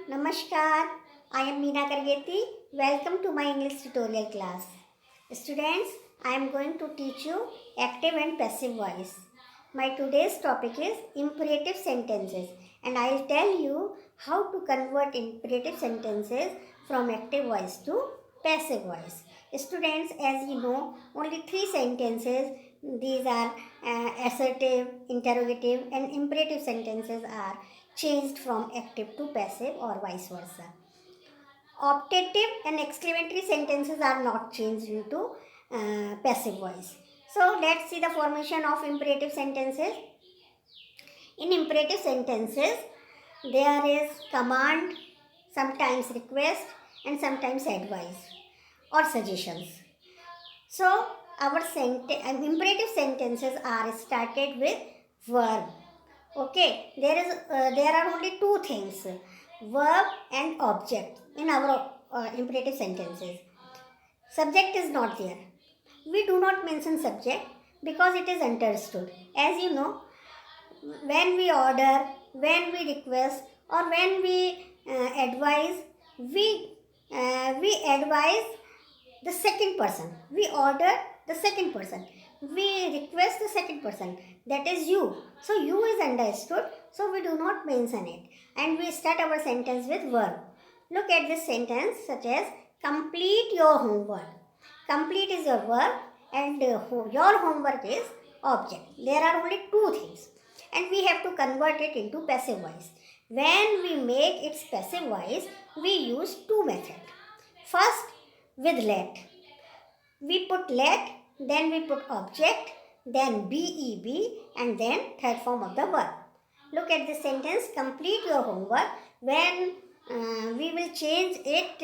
Namaskar, I am Meena Kargeti. Welcome to my English tutorial class. Students, I am going to teach you active and passive voice. My today's topic is imperative sentences and I will tell you how to convert imperative sentences from active voice to passive voice. Students, as you know, only three sentences. These are assertive, interrogative and imperative sentences are changed from active to passive or vice versa. Optative and exclamatory sentences are not changed into passive voice. So let's see the formation of imperative sentences. In imperative sentences, there is command, sometimes request and sometimes advice or suggestions. So our imperative sentences are started with verb. Okay, there are only two things, verb and object in our imperative sentences. Subject is not there. We do not mention subject because it is understood. As you know, when we order, when we request, or when we advise, we advise the second person. We order the second person. We request the second person. That is you. So you is understood. So we do not mention it. And we start our sentence with verb. Look at this sentence such as complete your homework. Complete is your verb and your homework is object. There are only two things. And we have to convert it into passive voice. When we make its passive voice, we use two methods. First, with let. We put let, then we put object, then beb, and then third form of the verb. Look at this sentence, complete your homework. When we will change it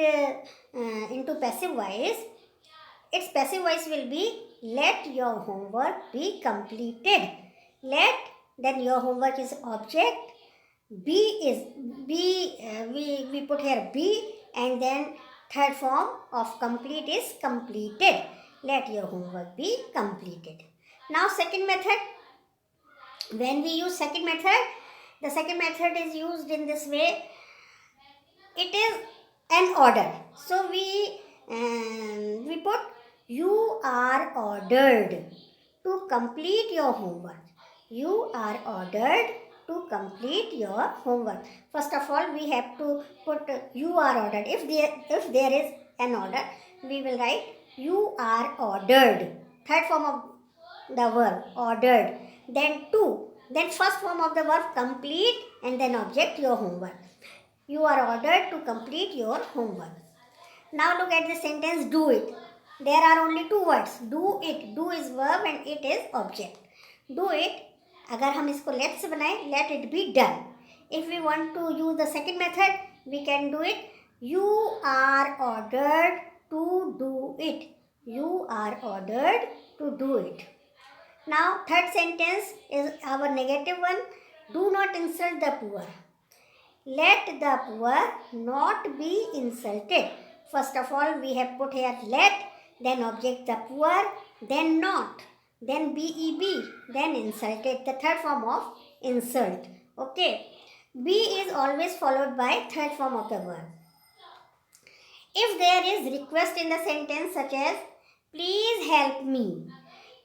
into passive voice, its passive voice will be let your homework be completed. Let, then your homework is object. We put here be, and then third form of complete is completed. Let your homework be completed. Now second method. When we use second method, the second method is used in this way. It is an order. So we put you are ordered to complete your homework. You are ordered to complete your homework. First of all, we have to put you are ordered. If there is an order, we will write you are ordered. Third form of the verb ordered. Then to. Then first form of the verb complete and then object your homework. You are ordered to complete your homework. Now look at the sentence do it. There are only two words. Do it. Do is verb and it is object. Do it. अगर हम इसको let से बनाए, let it be done. If we want to use the second method, we can do it. You are ordered to do it. You are ordered to do it. Now third sentence is our negative one. Do not insult the poor. Let the poor not be insulted. First of all, we have put here let, then object the poor, then not, then beb, then insulted, the third form of insult. Okay. Be is always followed by third form of the verb. If there is request in the sentence such as please help me,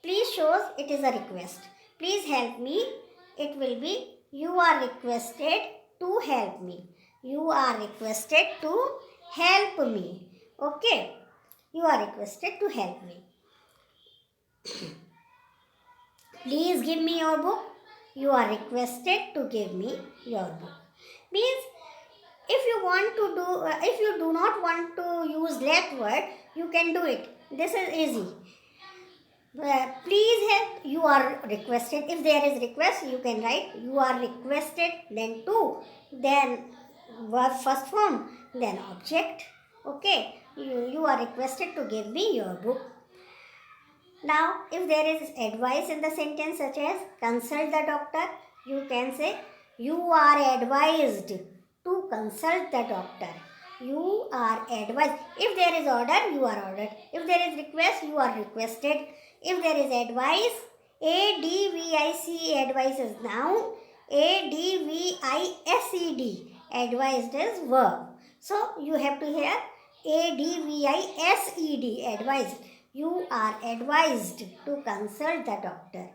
please shows it is a request. Please help me, it will be you are requested to help me. You are requested to help me. Okay. You are requested to help me. Please give me your book. You are requested to give me your book. Means if you do not want to use let word, you can do it. This is easy. Please help, you are requested. If there is request, you can write you are requested, then to, then verb first form, then object. Okay, you are requested to give me your book. Now, if there is advice in the sentence such as consult the doctor, you can say you are advised to consult the doctor. You are advised. If there is order, you are ordered. If there is request, you are requested. If there is advice, advice, advice is noun. advice, Advised is verb. So you have to hear ADVISED, advised. You are advised to consult the doctor.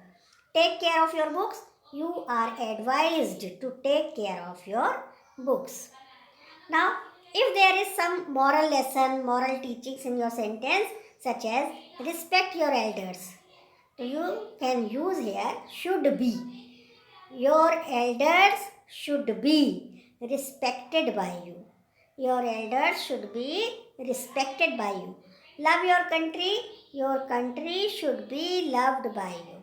Take care of your books. You are advised to take care of your books. Now, if there is some moral lesson, moral teachings in your sentence, such as respect your elders, you can use here should be. Your elders should be respected by you. Your elders should be respected by you. Love your country should be loved by you.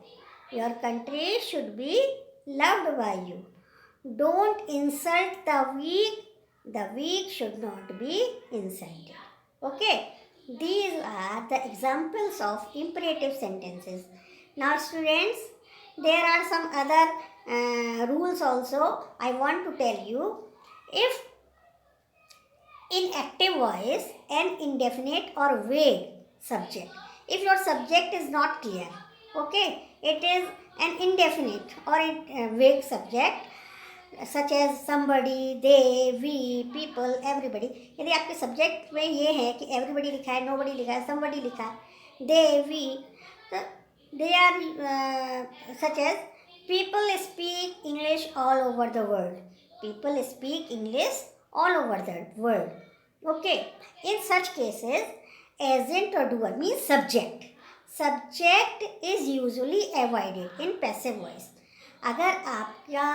Your country should be loved by you. Don't insult the weak should not be insulted. Okay, these are the examples of imperative sentences. Now, students, there are some other rules also I want to tell you. If in active voice, an indefinite or vague subject, if your subject is not clear, okay, it is an indefinite or a vague subject, such as somebody, they, we, people, everybody. यदि आपके subject में ये है कि everybody लिखा है, nobody लिखा है, समबडी लिखा है, दे, वी, तो they are such as people speak English all over the world. People speak English all over the world. Okay, in such cases agent और doer means subject. Subject is usually avoided in passive voice. अगर आपका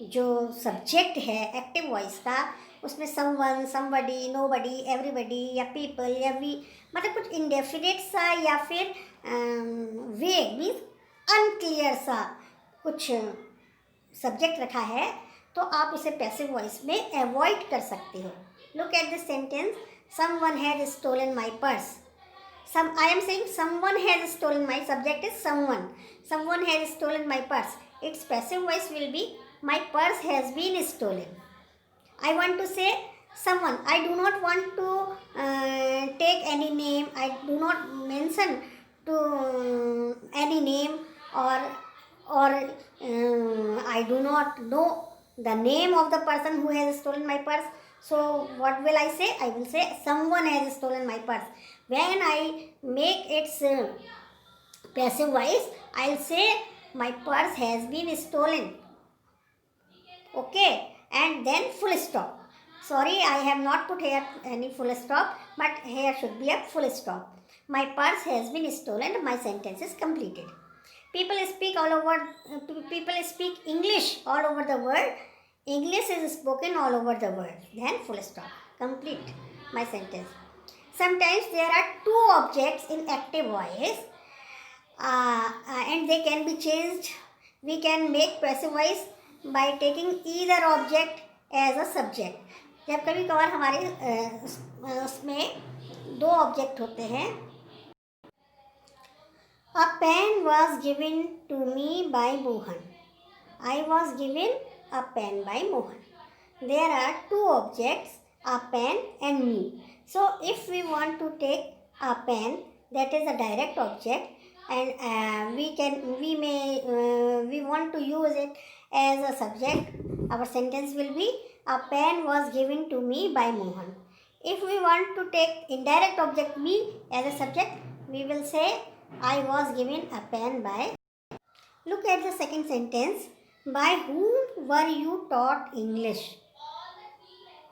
जो subject है active voice का, उसमें someone, somebody, nobody, everybody या people या we, मतलब कुछ इंडेफिनिट सा या फिर वेग मीन्स अनक्लियर सा कुछ सब्जेक्ट रखा है, तो आप उसे पैसिव वॉइस में अवॉइड कर सकते हो. Look at this sentence, someone has stolen my purse. I am saying someone has stolen, my subject is someone. Someone has stolen my purse. Its passive voice will be my purse has been stolen. I want to say someone. I do not want to take any name. I do not mention to any name, or I do not know the name of the person who has stolen my purse. So what will I say? I will say someone has stolen my purse. When I make its passive voice, I'll say my purse has been stolen. Okay, and then full stop. Sorry, I have not put here any full stop, but here should be a full stop. My purse has been stolen. My sentence is completed. People speak English all over the world. English is spoken all over the world. Then full stop. Complete my sentence. Sometimes there are two objects in active voice and they can be changed. We can make passive voice by taking either object as a subject. जब कभी कभार हमारे उसमें दो object होते हैं. A pen was given to me by Mohan. I was given a pen by Mohan. There are two objects, a pen and me. So if we want to take a pen, that is a direct object, and we want to use it as a subject, our sentence will be a pen was given to me by Mohan. If we want to take indirect object me as a subject, we will say I was given a pen by. Look at the second sentence. By whom were you taught English?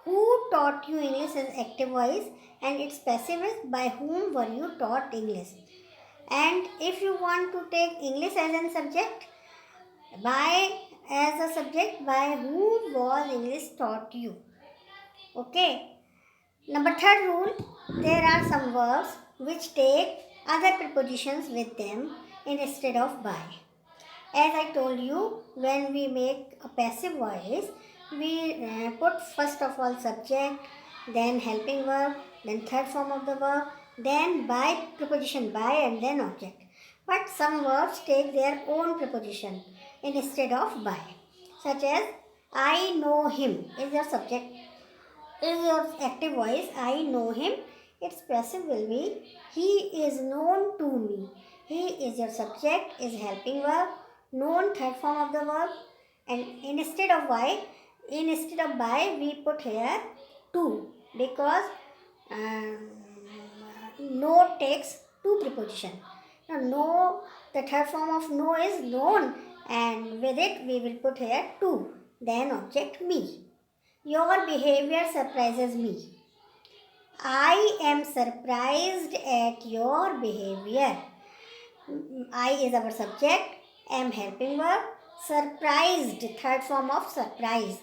Who taught you English is active voice, and its passive is by whom were you taught English. And if you want to take English as a subject, by as a subject, by whom was English taught you. Okay. Number third rule, there are some verbs which take other prepositions with them instead of by. As I told you, when we make a passive voice, we put first of all subject, then helping verb, then third form of the verb, then by preposition by, and then object. But some verbs take their own preposition instead of by, such as I know him is your subject, is your active voice. I know him. Its passive will be he is known to me. He is your subject, is helping verb, known third form of the verb, and instead of by, instead of by we put here to, because no takes two preposition. Now no, the third form of no is known, and with it we will put here to, then object me. Your behavior surprises me. I am surprised at your behavior. I is our subject, am helping verb, surprised, third form of surprise.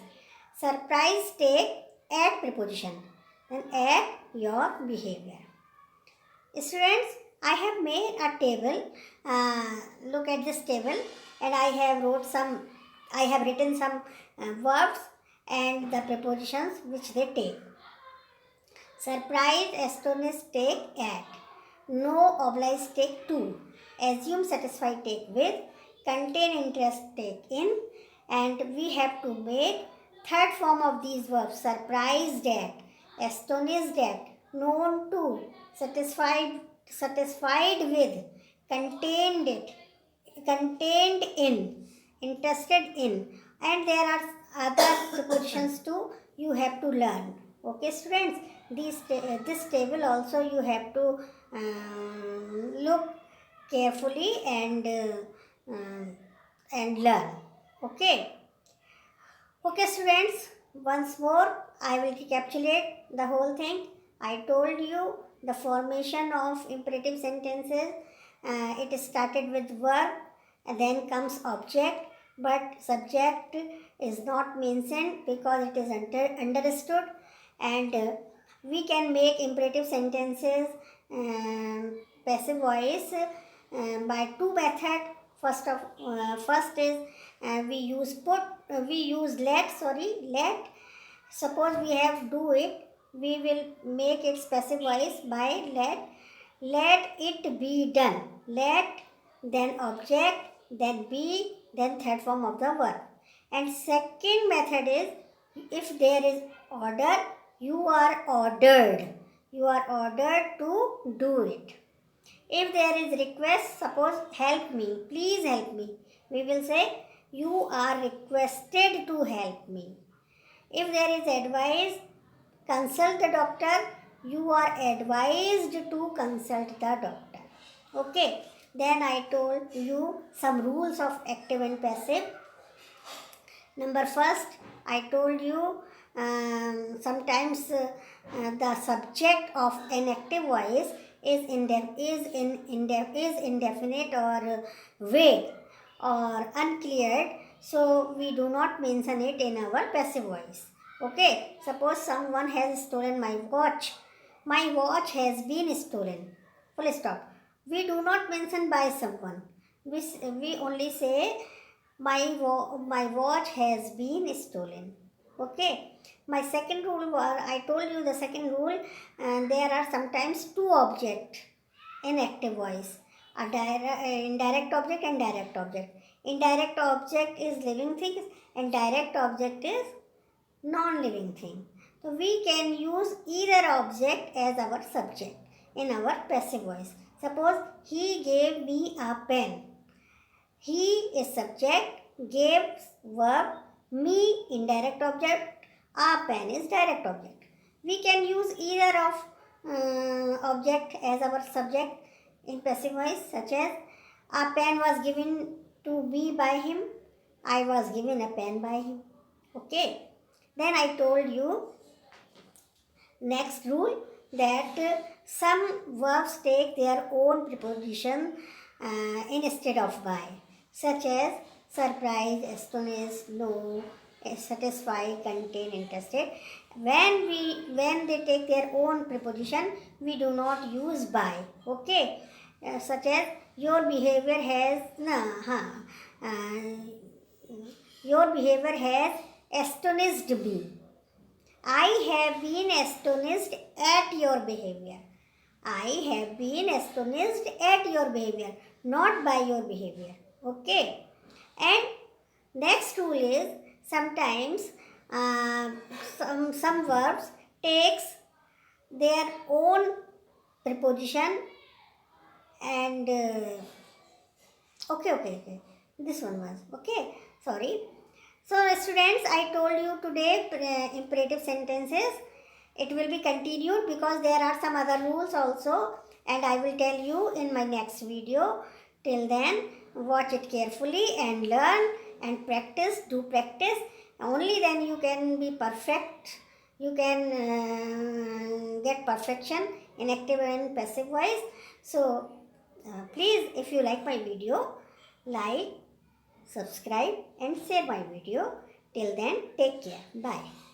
Surprise take at preposition, then at your behavior. Students, I have made a table. Look at this table, and I have written some verbs and the prepositions which they take. Surprise, astonish take at. No, oblige take to. Assume, satisfy take with. Contain, interest take in. And we have to make third form of these verbs. Surprised at, astonished at, known to, satisfied with, contained it, contained in, interested in, and there are other prepositions too you have to learn. Okay, students, this table also you have to look carefully and learn. Okay. Okay, students, once more I will recapitulate the whole thing. I told you the formation of imperative sentences. It started with verb, and then comes object, but subject is not mentioned because it is understood, and we can make imperative sentences passive voice by two methods. First is we use let. Suppose we have do it, we will make it passive voice by let it be done. Let, then object, then be, then third form of the verb. And second method is, if there is order, you are ordered to do it. If there is request, suppose help me, please help me, we will say you are requested to help me. If there is advice, consult the doctor, you are advised to consult the doctor. Okay, then I told you some rules of active and passive. Number first, I told you sometimes the subject of an active voice is indefinite or vague or uncleared, so we do not mention it in our passive voice. Okay, suppose someone has stolen my watch. My watch has been stolen. Full stop. We do not mention by someone. We only say my watch has been stolen. Okay. My second rule was, I told you the second rule, and there are sometimes two objects in active voice, indirect object and direct object. Indirect object is living things and direct object is non-living thing. So we can use either object as our subject in our passive voice. Suppose he gave me a pen. He is subject, gave verb, me indirect object, a pen is direct object. We can use either of object as our subject in passive voice, such as a pen was given to me by him, I was given a pen by him. Okay. Then I told you next rule that some verbs take their own preposition instead of by, such as surprise, astonish, know, satisfy, contain, interested. When they take their own preposition, we do not use by. Okay, such as your behavior has your behavior has astonished me. I have been astonished at your behavior. I have been astonished at your behavior, not by your behavior. Okay. And next rule is sometimes some verbs takes their own preposition and okay. This one was okay. Sorry. So students, I told you today imperative sentences. It will be continued because there are some other rules also, and I will tell you in my next video. Till then, watch it carefully and learn and practice. Do practice. Only then you can be perfect. You can get perfection in active and passive voice. So please, if you like my video, like, subscribe and share my video. Till then, take care. Bye.